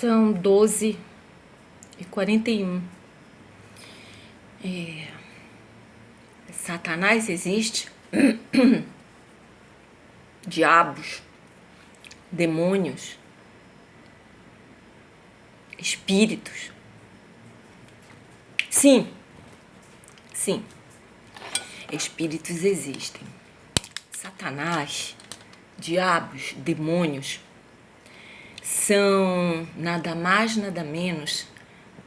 São 12h41. Satanás existe, diabos, demônios, espíritos. Sim, espíritos existem. Satanás, diabos, demônios são nada mais, nada menos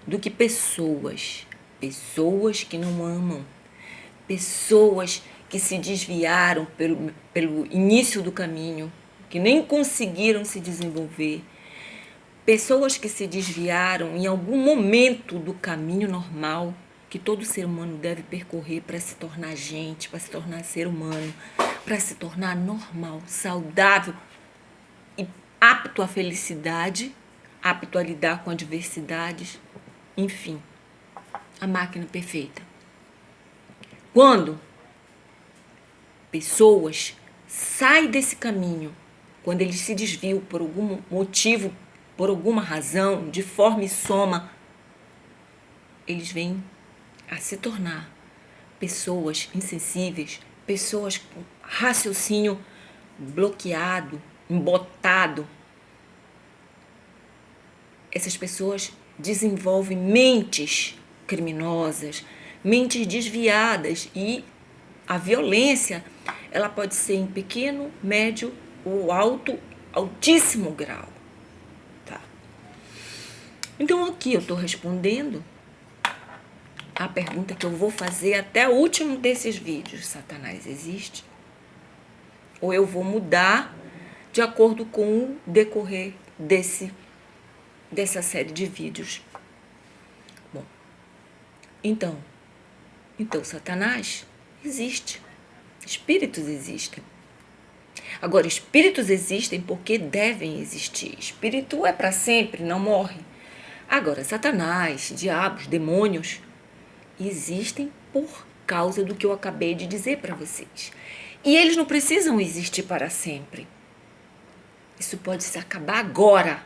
do que pessoas que não amam, pessoas que se desviaram pelo início do caminho, que nem conseguiram se desenvolver, pessoas que se desviaram em algum momento do caminho normal que todo ser humano deve percorrer para se tornar gente, para se tornar ser humano, para se tornar normal, saudável e apto à felicidade, apto a lidar com adversidades, enfim, a máquina perfeita. Quando pessoas saem desse caminho, quando eles se desviam por algum motivo, por alguma razão, de forma e soma, eles vêm a se tornar pessoas insensíveis, pessoas com raciocínio bloqueado, embotado. Essas pessoas desenvolvem mentes criminosas, mentes desviadas, e a violência ela pode ser em pequeno, médio ou altíssimo grau. Tá? Então aqui eu estou respondendo a pergunta que eu vou fazer até o último desses vídeos. Satanás existe? Ou eu vou mudar de acordo com o decorrer dessa série de vídeos? Bom, então Satanás existe. Espíritos existem. Agora, espíritos existem porque devem existir. Espírito é para sempre, não morre. Agora, Satanás, diabos, demônios existem por causa do que eu acabei de dizer para vocês. E eles não precisam existir para sempre. Isso pode se acabar agora,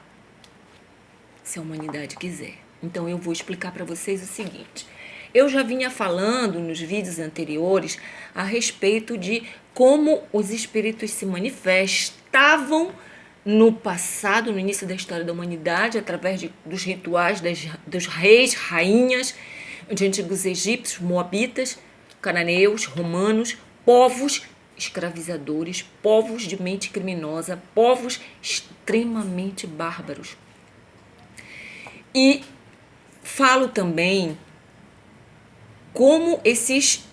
se a humanidade quiser. Então eu vou explicar para vocês o seguinte. Eu já vinha falando nos vídeos anteriores a respeito de como os espíritos se manifestavam no passado, no início da história da humanidade, através dos rituais dos reis, rainhas, de antigos egípcios, moabitas, cananeus, romanos, povos escravizadores, povos de mente criminosa, povos extremamente bárbaros. E falo também como esses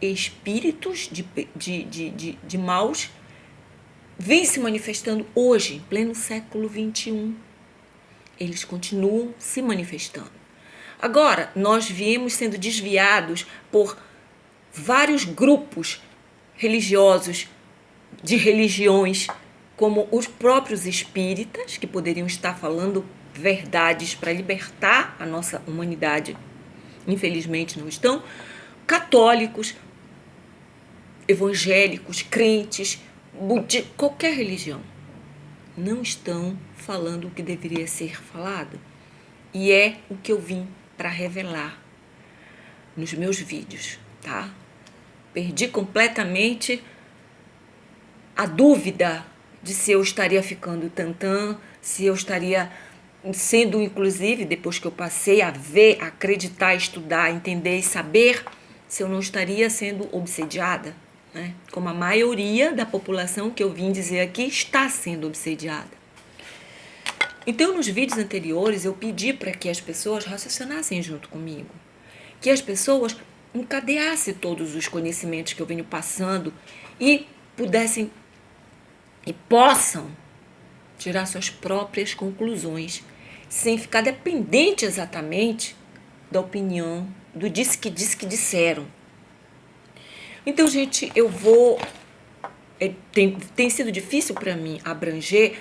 espíritos de maus vêm se manifestando hoje, em pleno século XXI. Eles continuam se manifestando. Agora, nós viemos sendo desviados por vários grupos religiosos, de religiões, como os próprios espíritas, que poderiam estar falando verdades para libertar a nossa humanidade. Infelizmente não estão. Católicos, evangélicos, crentes, qualquer religião, não estão falando o que deveria ser falado. E é o que eu vim para revelar nos meus vídeos, tá? Perdi completamente a dúvida de se eu estaria ficando tantã, se eu estaria sendo, inclusive, depois que eu passei a ver, a acreditar, estudar, entender e saber, se eu não estaria sendo obsediada, né? Como a maioria da população que eu vim dizer aqui está sendo obsediada. Então, nos vídeos anteriores, eu pedi para que as pessoas raciocinassem junto comigo, que as pessoas encadeassem todos os conhecimentos que eu venho passando e pudessem e possam tirar suas próprias conclusões, sem ficar dependente exatamente da opinião, do disse que disseram. Então, gente, eu vou... Tem sido difícil para mim abranger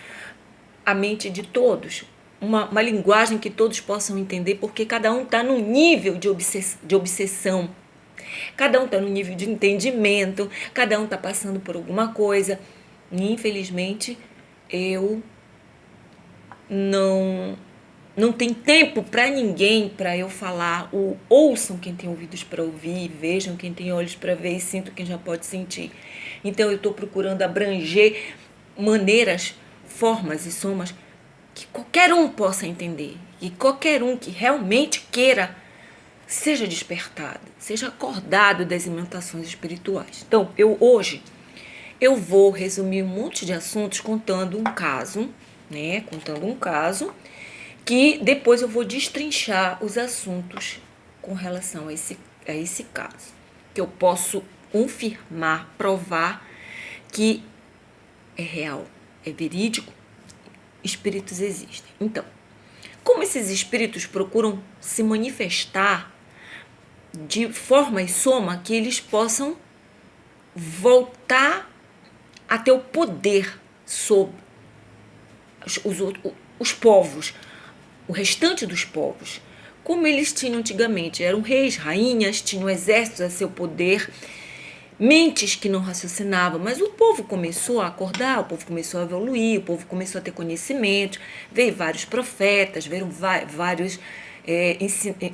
a mente de todos, uma linguagem que todos possam entender, porque cada um está num nível de obsessão, cada um está num nível de entendimento, cada um está passando por alguma coisa. E, infelizmente, eu não não tem tempo para ninguém para eu falar. Ouçam quem tem ouvidos para ouvir, vejam quem tem olhos para ver e sintam quem já pode sentir. Então eu estou procurando abranger maneiras, formas e somas que qualquer um possa entender. E qualquer um que realmente queira seja despertado, seja acordado das imitações espirituais. Então, hoje eu vou resumir um monte de assuntos contando um caso, né? Contando um caso que depois eu vou destrinchar os assuntos com relação a esse caso. Que eu posso confirmar, provar que é real, é verídico, espíritos existem. Então, como esses espíritos procuram se manifestar de forma e soma que eles possam voltar a ter o poder sobre os povos, o restante dos povos, como eles tinham antigamente. Eram reis, rainhas, tinham exércitos a seu poder, mentes que não raciocinavam, mas o povo começou a acordar, o povo começou a evoluir, o povo começou a ter conhecimento, veio vários profetas, veio vários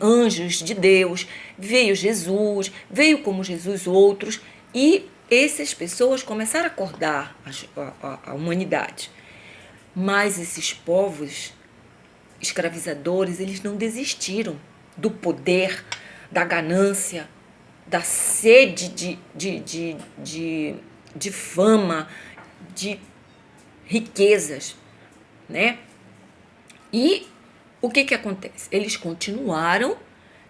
anjos de Deus, veio Jesus, veio como Jesus outros, e essas pessoas começaram a acordar a humanidade. Mas esses povos escravizadores, eles não desistiram do poder, da ganância, da sede de fama, de riquezas, né? E o que acontece? Eles continuaram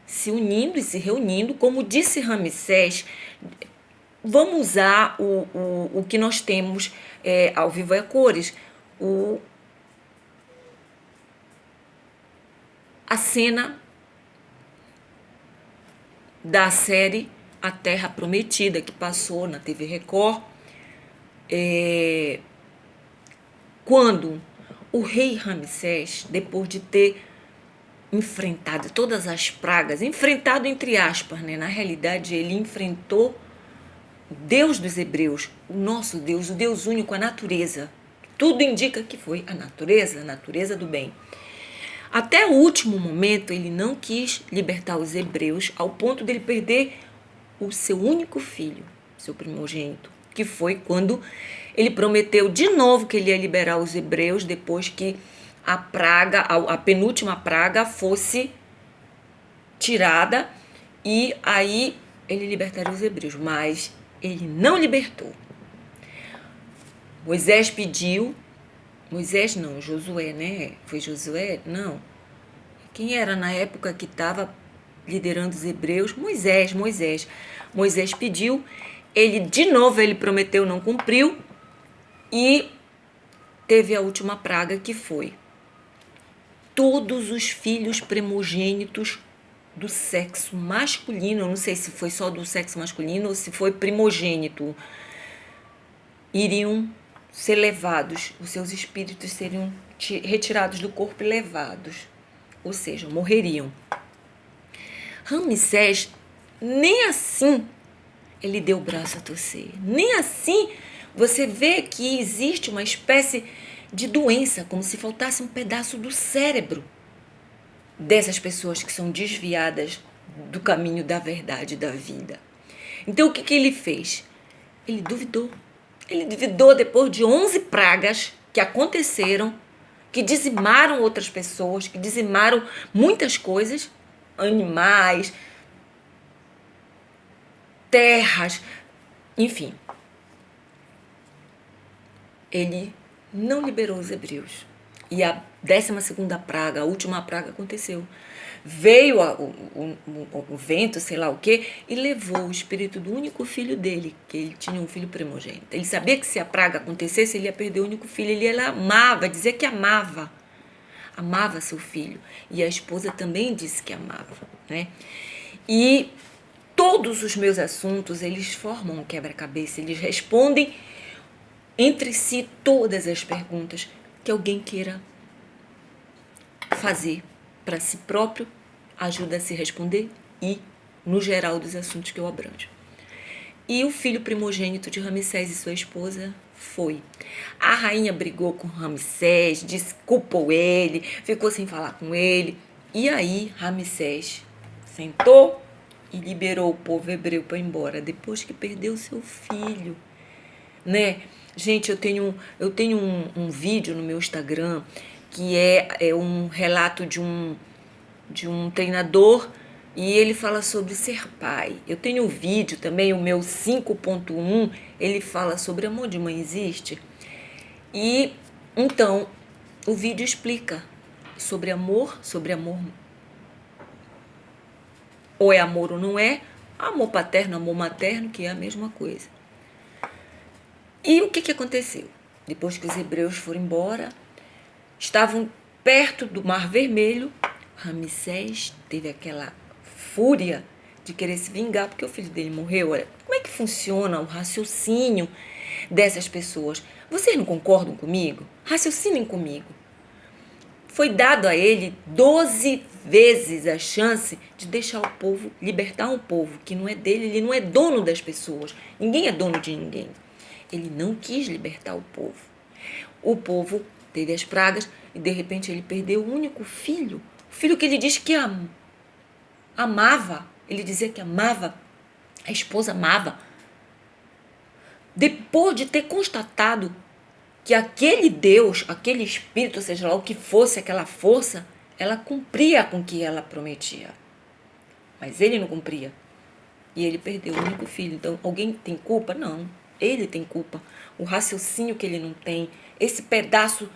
se unindo e se reunindo, como disse Ramsés. Vamos usar o que nós temos ao vivo é cores, a cena da série A Terra Prometida, que passou na TV Record, quando o rei Ramsés, depois de ter enfrentado todas as pragas, enfrentado entre aspas, né? Na realidade ele enfrentou o Deus dos hebreus, o nosso Deus, o Deus único, a natureza. Tudo indica que foi a natureza do bem. Até o último momento ele não quis libertar os hebreus ao ponto de ele perder o seu único filho, seu primogênito, que foi quando ele prometeu de novo que ele ia liberar os hebreus depois que a penúltima praga fosse tirada, e aí ele libertaria os hebreus, mas ele não libertou. Josué, né? Foi Josué? Não. Quem era na época que estava liderando os hebreus? Moisés. Moisés pediu, de novo ele prometeu, não cumpriu, e teve a última praga, que foi todos os filhos primogênitos do sexo masculino, eu não sei se foi só do sexo masculino ou se foi primogênito, iriam ser levados, os seus espíritos seriam retirados do corpo e levados, ou seja, morreriam. Ramsés, nem assim ele deu o braço a torcer, nem assim você vê que existe uma espécie de doença, como se faltasse um pedaço do cérebro dessas pessoas que são desviadas do caminho da verdade da vida. Então o que ele fez? Ele duvidou. Ele duvidou depois de 11 pragas que aconteceram, que dizimaram outras pessoas, que dizimaram muitas coisas, animais, terras, enfim. Ele não liberou os hebreus. E a 12ª praga, a última praga, aconteceu. Veio o vento, sei lá o quê, e levou o espírito do único filho dele, que ele tinha um filho primogênito. Ele sabia que se a praga acontecesse, ele ia perder o único filho. Ele amava, dizia que amava seu filho. E a esposa também disse que amava, né? E todos os meus assuntos, eles formam um quebra-cabeça, eles respondem entre si todas as perguntas que alguém queira fazer para si próprio, ajuda a se responder e, no geral, dos assuntos que eu abranjo. E o filho primogênito de Ramsés e sua esposa Foi. A rainha brigou com Ramsés, desculpou ele, ficou sem falar com ele. E aí Ramsés sentou e liberou o povo hebreu para ir embora, depois que perdeu seu filho, né? Gente, eu tenho um vídeo no meu Instagram que é um relato de um treinador e ele fala sobre ser pai. Eu tenho um vídeo também, o meu 5.1, ele fala sobre amor de mãe existe. E então o vídeo explica sobre amor ou é amor ou não é, amor paterno, amor materno, que é a mesma coisa. E o que aconteceu? Depois que os hebreus foram embora, estavam perto do Mar Vermelho, Ramsés teve aquela fúria de querer se vingar porque o filho dele morreu. Olha, como é que funciona o raciocínio dessas pessoas? Vocês não concordam comigo? Raciocinem comigo. Foi dado a ele 12 vezes a chance de deixar o povo, libertar um povo que não é dele, ele não é dono das pessoas. Ninguém é dono de ninguém. Ele não quis libertar o povo. O povo teve as pragas e de repente ele perdeu o único filho. O filho que ele disse que amava. Ele dizia que amava. A esposa amava. Depois de ter constatado que aquele Deus, aquele espírito, seja lá o que fosse aquela força, ela cumpria com o que ela prometia. Mas ele não cumpria. E ele perdeu o único filho. Então, alguém tem culpa? Não. Ele tem culpa. O raciocínio que ele não tem, esse pedaço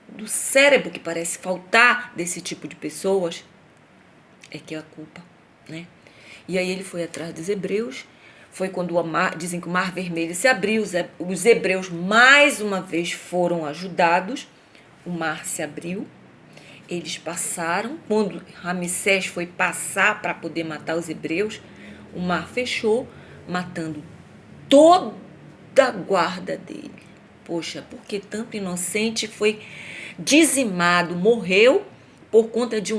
do cérebro que parece faltar desse tipo de pessoas, é que é a culpa, né? E aí ele foi atrás dos hebreus. Foi quando dizem que o Mar Vermelho se abriu, os hebreus mais uma vez foram ajudados, o mar se abriu, eles passaram. Quando Ramsés foi passar para poder matar os hebreus, o mar fechou, matando toda a guarda dele. Poxa, porque tanto inocente foi dizimado, morreu por conta de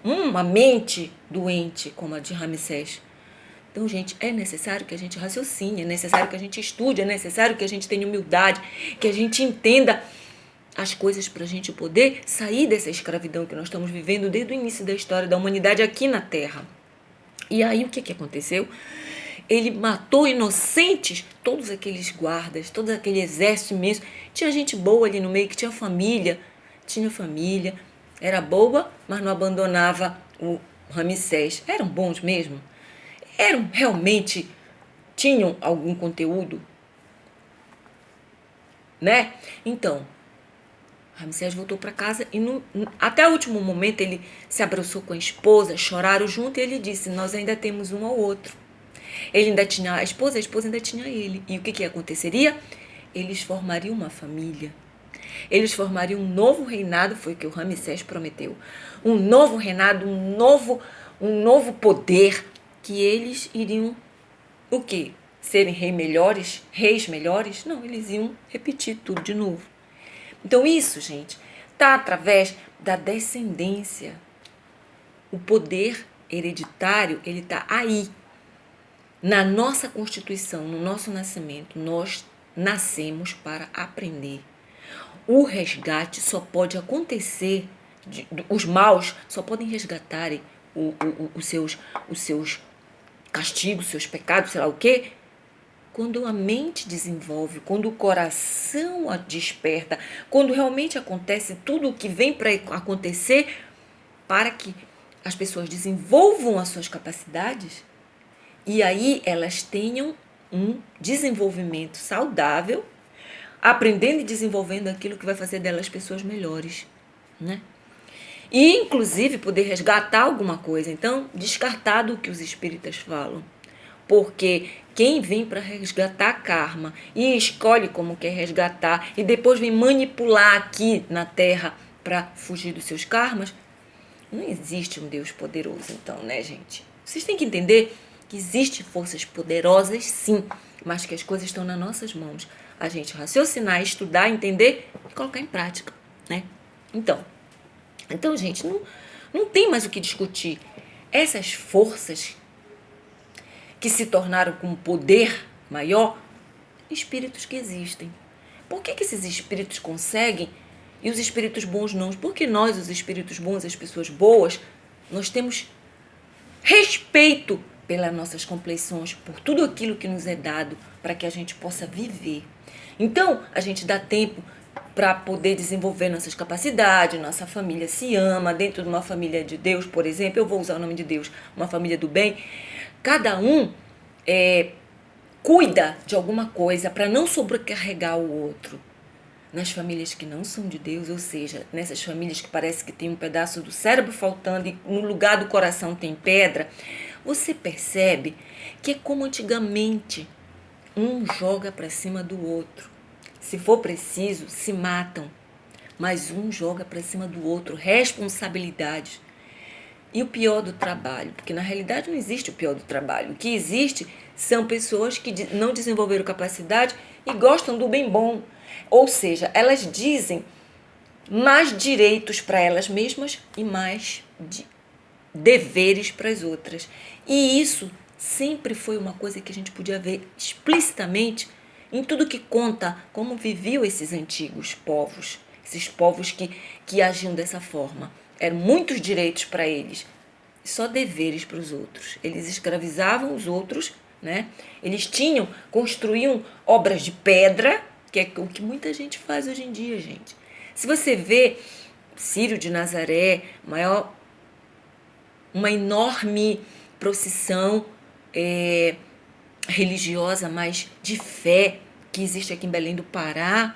uma mente doente como a de Ramsés. Então, gente, é necessário que a gente raciocine, é necessário que a gente estude, é necessário que a gente tenha humildade, que a gente entenda as coisas para a gente poder sair dessa escravidão que nós estamos vivendo desde o início da história da humanidade aqui na Terra. E aí, o que aconteceu? Ele matou inocentes, todos aqueles guardas, todo aquele exército imenso. Tinha gente boa ali no meio, que tinha família, era boa, mas não abandonava o Ramsés. Eram bons mesmo? Realmente tinham algum conteúdo, né? Então, Ramsés voltou para casa e até o último momento ele se abraçou com a esposa, choraram junto e ele disse: nós ainda temos um ao outro. Ele ainda tinha a esposa ainda tinha ele. E o que aconteceria? Eles formariam uma família. Eles formariam um novo reinado, foi o que o Ramsés prometeu. Um novo reinado, um novo poder, que eles iriam, o quê? Serem reis melhores? Não, eles iam repetir tudo de novo. Então isso, gente, está através da descendência. O poder hereditário, ele está aí. Na nossa Constituição, no nosso nascimento, nós nascemos para aprender. O resgate só pode acontecer, os maus só podem resgatarem os seus castigos, seus pecados, sei lá o quê, quando a mente desenvolve, quando o coração a desperta, quando realmente acontece tudo o que vem para acontecer para que as pessoas desenvolvam as suas capacidades e aí elas tenham um desenvolvimento saudável, aprendendo e desenvolvendo aquilo que vai fazer delas pessoas melhores, né? E, inclusive, poder resgatar alguma coisa. Então, descartar do que os espíritas falam. Porque quem vem para resgatar karma e escolhe como quer resgatar e depois vem manipular aqui na Terra para fugir dos seus karmas, não existe um Deus poderoso, então, né, gente? Vocês têm que entender que existem forças poderosas, sim, mas que as coisas estão nas nossas mãos. A gente raciocinar, estudar, entender e colocar em prática, né? Então, gente, não tem mais o que discutir. Essas forças que se tornaram com um poder maior, espíritos que existem. Por que esses espíritos conseguem e os espíritos bons não? Porque nós, os espíritos bons, as pessoas boas, nós temos respeito pelas nossas compleições, por tudo aquilo que nos é dado para que a gente possa viver. Então, a gente dá tempo para poder desenvolver nossas capacidades, nossa família se ama, dentro de uma família de Deus, por exemplo, eu vou usar o nome de Deus, uma família do bem, cada um cuida de alguma coisa para não sobrecarregar o outro. Nas famílias que não são de Deus, ou seja, nessas famílias que parece que tem um pedaço do cérebro faltando e no lugar do coração tem pedra, você percebe que é como antigamente, um joga para cima do outro. Se for preciso, se matam, mas um joga para cima do outro, responsabilidades. E o pior do trabalho, porque na realidade não existe o pior do trabalho. O que existe são pessoas que não desenvolveram capacidade e gostam do bem bom. Ou seja, elas dizem mais direitos para elas mesmas e mais deveres para as outras. E isso sempre foi uma coisa que a gente podia ver explicitamente em tudo que conta como viviam esses antigos povos, esses povos que agiam dessa forma. Eram muitos direitos para eles, só deveres para os outros. Eles escravizavam os outros, né? Eles construíam obras de pedra, que é o que muita gente faz hoje em dia, gente. Se você vê Círio de Nazaré, uma enorme procissão religiosa, mas de fé, que existe aqui em Belém do Pará,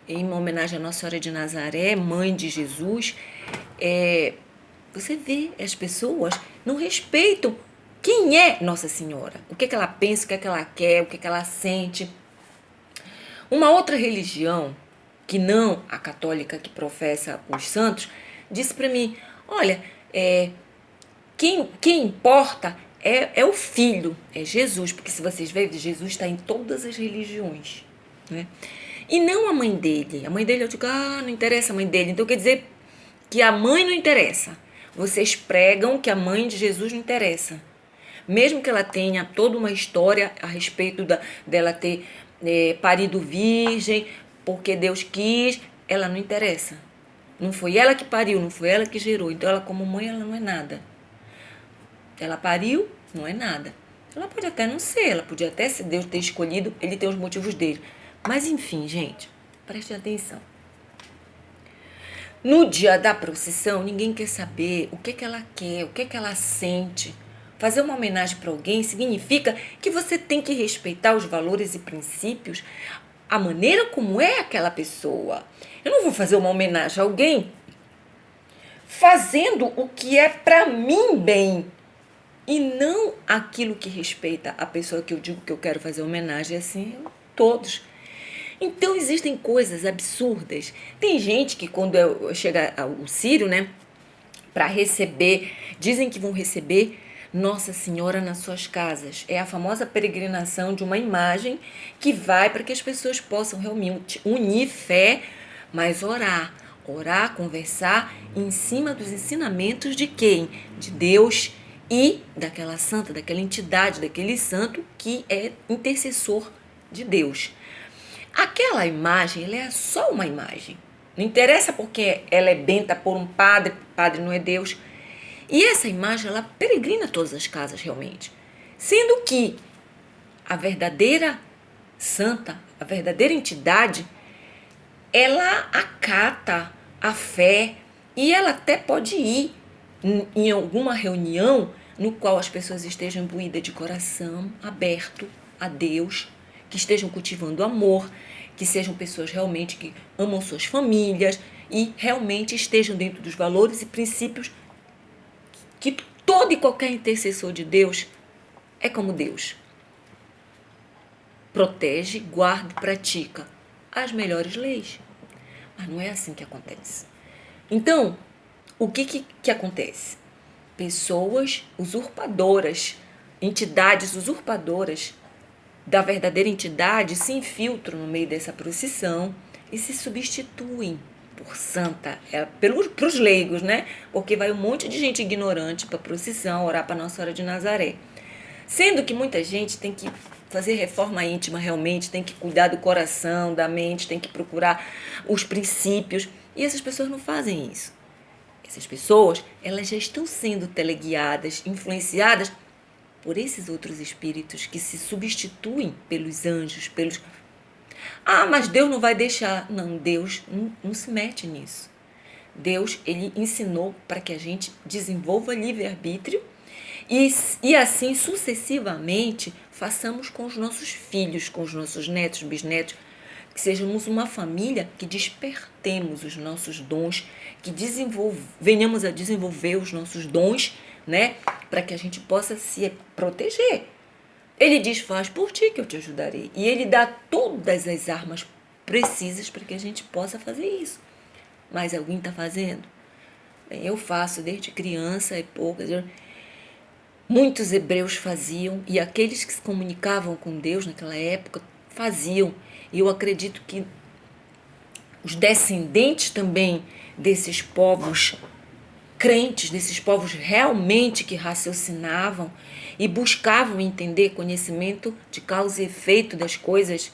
em uma homenagem à Nossa Senhora de Nazaré, mãe de Jesus, você vê, as pessoas não respeitam quem é Nossa Senhora, o que ela pensa, o que ela quer, o que ela sente. Uma outra religião, que não a católica que professa os santos, disse para mim, olha, quem importa é o Filho, é Jesus, porque se vocês verem, Jesus está em todas as religiões, né? E não a mãe dele. A mãe dele, eu digo, não interessa a mãe dele. Então quer dizer que a mãe não interessa. Vocês pregam que a mãe de Jesus não interessa. Mesmo que ela tenha toda uma história a respeito dela ter parido virgem, porque Deus quis, ela não interessa. Não foi ela que pariu, não foi ela que gerou. Então ela como mãe, ela não é nada. Ela pariu, não é nada. Ela pode até não ser, ela podia até ser Deus ter escolhido, ele tem os motivos dele. Mas enfim, gente, prestem atenção. No dia da procissão, ninguém quer saber o que ela quer, o que ela sente. Fazer uma homenagem para alguém significa que você tem que respeitar os valores e princípios, a maneira como é aquela pessoa. Eu não vou fazer uma homenagem a alguém fazendo o que é para mim bem e não aquilo que respeita a pessoa que eu digo que eu quero fazer homenagem, assim, todos. Então existem coisas absurdas. Tem gente que quando chega o Círio, né, para receber, dizem que vão receber Nossa Senhora nas suas casas. É a famosa peregrinação de uma imagem que vai para que as pessoas possam realmente unir fé, mas orar, conversar em cima dos ensinamentos de quem? De Deus e daquela santa, daquela entidade, daquele santo que é intercessor de Deus. Aquela imagem, ela é só uma imagem. Não interessa porque ela é benta por um padre, o padre não é Deus. E essa imagem, ela peregrina todas as casas realmente. Sendo que a verdadeira santa, a verdadeira entidade, ela acata a fé e ela até pode ir em alguma reunião no qual as pessoas estejam imbuídas de coração aberto a Deus, que estejam cultivando amor, que sejam pessoas realmente que amam suas famílias e realmente estejam dentro dos valores e princípios que todo e qualquer intercessor de Deus é como Deus. Protege, guarda e pratica as melhores leis. Mas não é assim que acontece. Então, o que acontece? Pessoas usurpadoras, entidades usurpadoras da verdadeira entidade se infiltram no meio dessa procissão e se substituem por santa, para os leigos, né? Porque vai um monte de gente ignorante para a procissão, orar para Nossa Senhora de Nazaré. Sendo que muita gente tem que fazer reforma íntima realmente, tem que cuidar do coração, da mente, tem que procurar os princípios. E essas pessoas não fazem isso. Essas pessoas, elas já estão sendo teleguiadas, influenciadas por esses outros espíritos que se substituem pelos anjos, pelos... Ah, mas Deus não vai deixar. Não, Deus não se mete nisso. Deus, ele ensinou para que a gente desenvolva livre-arbítrio e assim sucessivamente façamos com os nossos filhos, com os nossos netos, bisnetos, que sejamos uma família que despertemos os nossos dons, que venhamos a desenvolver os nossos dons, né, para que a gente possa se proteger. Ele diz, faz por ti que eu te ajudarei. E ele dá todas as armas precisas para que a gente possa fazer isso. Mas alguém está fazendo? Bem, eu faço desde criança e poucas. Muitos hebreus faziam, e aqueles que se comunicavam com Deus naquela época faziam. E eu acredito que os descendentes também desses povos crentes, desses povos realmente que raciocinavam e buscavam entender conhecimento de causa e efeito das coisas,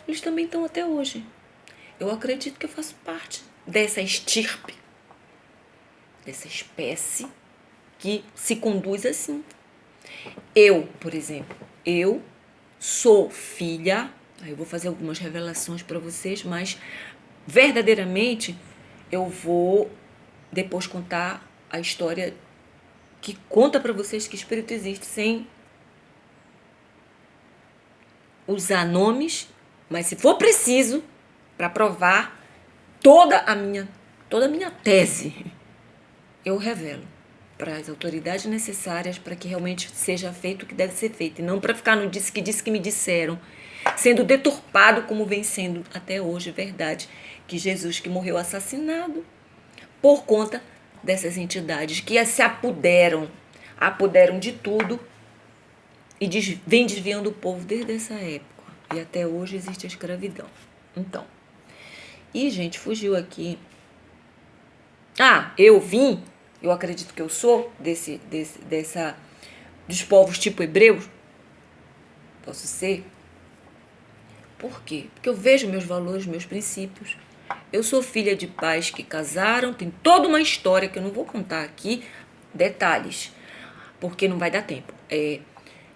eles também estão até hoje. Eu acredito que eu faço parte dessa estirpe, dessa espécie que se conduz assim. Eu, por exemplo, eu sou filha, aí eu vou fazer algumas revelações para vocês, mas verdadeiramente eu vou depois contar a história que conta para vocês que espírito existe, sem usar nomes, mas se for preciso, para provar toda a minha tese, eu revelo para as autoridades necessárias para que realmente seja feito o que deve ser feito, e não para ficar no disse que me disseram, sendo deturpado como vem sendo até hoje, verdade, que Jesus que morreu assassinado por conta dessas entidades que se apoderam de tudo e vem desviando o povo desde essa época, e até hoje existe a escravidão. Então, e gente, fugiu aqui. Eu acredito que eu sou dos povos tipo hebreus. Posso ser? Por quê? Porque eu vejo meus valores, meus princípios. Eu sou filha de pais que casaram, tem toda uma história que eu não vou contar aqui, detalhes, porque não vai dar tempo.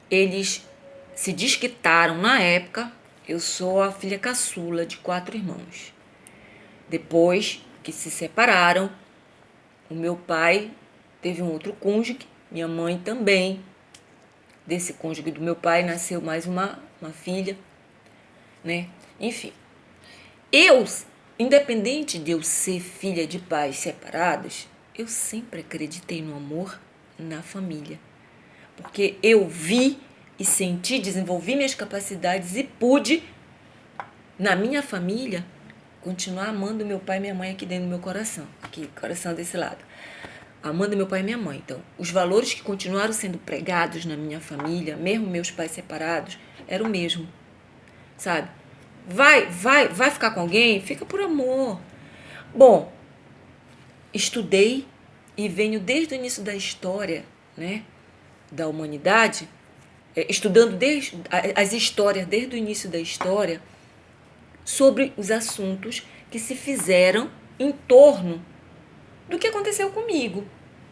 Eles se desquitaram na época. Eu sou a filha caçula de 4 irmãos. Depois que se separaram, o meu pai teve um outro cônjuge, minha mãe também. Desse cônjuge do meu pai nasceu mais uma filha, né? Enfim, independente de eu ser filha de pais separados, eu sempre acreditei no amor na família. Porque eu vi e senti, desenvolvi minhas capacidades e pude, na minha família, continuar amando meu pai e minha mãe aqui dentro do meu coração. Aqui, coração desse lado. Amando meu pai e minha mãe. Então, os valores que continuaram sendo pregados na minha família, mesmo meus pais separados, era o mesmo. Sabe? Vai ficar com alguém? Fica por amor. Bom, estudei e venho desde o início da história, né, da humanidade, estudando as histórias desde o início da história, sobre os assuntos que se fizeram em torno do que aconteceu comigo,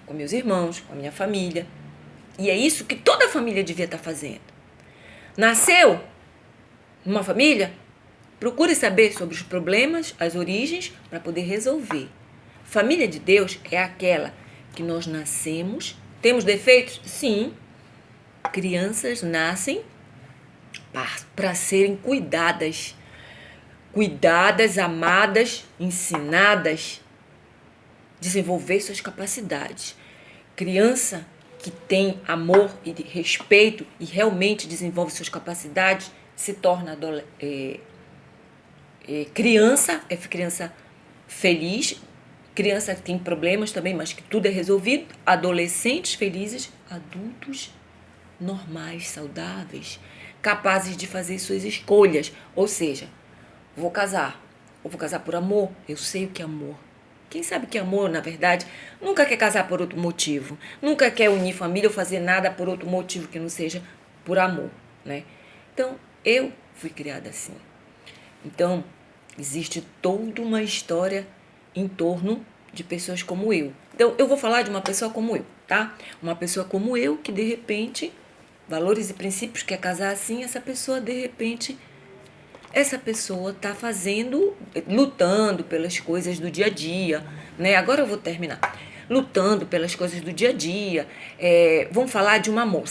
com meus irmãos, com a minha família. E é isso que toda família devia estar fazendo. Nasceu numa família? Procure saber sobre os problemas, as origens, para poder resolver. Família de Deus é aquela que nós nascemos. Temos defeitos? Sim. Crianças nascem para serem cuidadas, amadas, ensinadas, desenvolver suas capacidades. Criança que tem amor e respeito e realmente desenvolve suas capacidades se torna criança feliz, criança que tem problemas também, mas que tudo é resolvido, adolescentes felizes, adultos normais, saudáveis, capazes de fazer suas escolhas. Ou seja, vou casar por amor, eu sei o que é amor. Quem sabe que amor, na verdade, nunca quer casar por outro motivo, nunca quer unir família ou fazer nada por outro motivo que não seja por amor, né? Então, eu fui criada assim. Então, existe toda uma história em torno de pessoas como eu. Então, eu vou falar de uma pessoa como eu, tá? Uma pessoa como eu que, de repente, valores e princípios, quer casar assim, essa pessoa, de repente, essa pessoa está lutando pelas coisas do dia a dia, né? Agora eu vou terminar. Lutando pelas coisas do dia a dia. Vamos falar de uma moça.